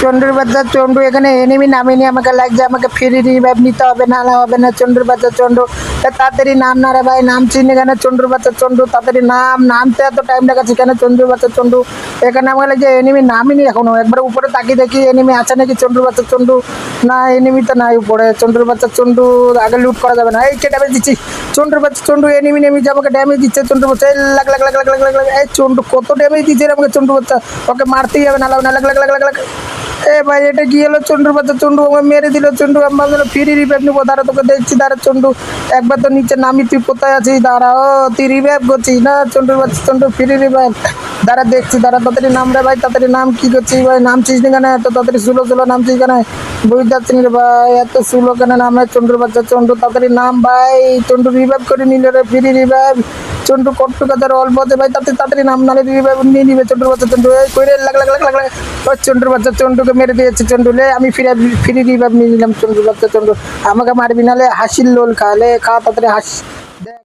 চন্ডুর বাচ্চা চন্ডু এখানে এনিমি নামিনি, আমাকে লাগছে আমাকে ফ্রি রিভাইভ নিতে হবে, না হবে না। চন্ডুর বাচ্চা চন্ডু তাড়াতাড়ি নাম না রে ভাই, নাম চিনি কেন? চন্ডুর বাচ্চা চন্ডু তাড়াতাড়ি নামতে এত টাইম লাগাচ্ছে কেন? চন্ডুর বাচ্চা চন্ডু এখানে আমাকে লাগছে এনিমি নামিনি এখনো। একবার উপরে তাকিয়ে দেখি এনিমি আছে নাকি। চন্ডুর বাচ্চা চন্ডু না, এনিমি তো নাই উপরে। চন্ডুর বাচ্চা চন্ডু আগে লুট করা যাবে না। এই কে ড্যামেজ দিচ্ছি? চন্ডুর বাচ্চা চন্ডু এনিমি নেমি যে আমাকে ড্যামেজ দিচ্ছে। চন্ডুর বাচ্চা লাগ লাগ লাগ লাগ লাগ লাগ লাগ। এই চন্ডু কত ড্যামেজ দিচ্ছে রে আমাকে চন্ডু বাচ্চা, ওকে মারতেই হবে, না লাগ লাগ লাগ লাগ লাগ। এ ভাই এটা কি হলো? চন্ডুর বাচ্চা চন্ডু আমাকে মেরে দিল। চন্ডু আমি ভাবছিলাম ফ্রি রিভাইভ নিবো, দাঁড়া তোকে দেখছি, দাঁড়া চন্ডু একবার তো নিচে নামি, তুই কোথায় আছিস? দাঁড়া, ও তুই রিভাইভ করছিস না? চন্ডুর বাচ্চা চন্ডু ফ্রি রিভাইভ, দাঁড়া দেখছি, দাঁড়া তাড়াতাড়ি নাম রে ভাই, তাড়াতাড়ি নাম। কি করছিস ভাই? নামছিস না কেন? এত তাড়াতাড়ি সুলো সুলো নামছিস কেন? বুঝতে পারছি না রে ভাই, এত সুলো কেন নামে? চন্ডুর বাচ্চা চন্ডু তাড়াতাড়ি নাম ভাই। চন্ডু রিভাইভ করে নিল রে, ফ্রি রিভাইভ। চন্ডু কট্টু কাজার অল্প আছে ভাই, তাড়াতাড়ি নাম, নালে রিভাইভ নিয়ে নিবে চন্ডুর বাচ্চা চন্ডু। এই কইরে লাগ লাগ লাগ লাগ লাগ। ওই চন্ডুর বাচ্চা চন্ডুকে মেরে দিয়েছে চন্ডু। লে আমি ফ্রি রিভাইভ নিয়ে নিলাম। চন্ডুর বাচ্চা চন্ডু আমাকে মারবি, নালে হাসির লোল খা, লে খা তাড়াতাড়ি হাসি।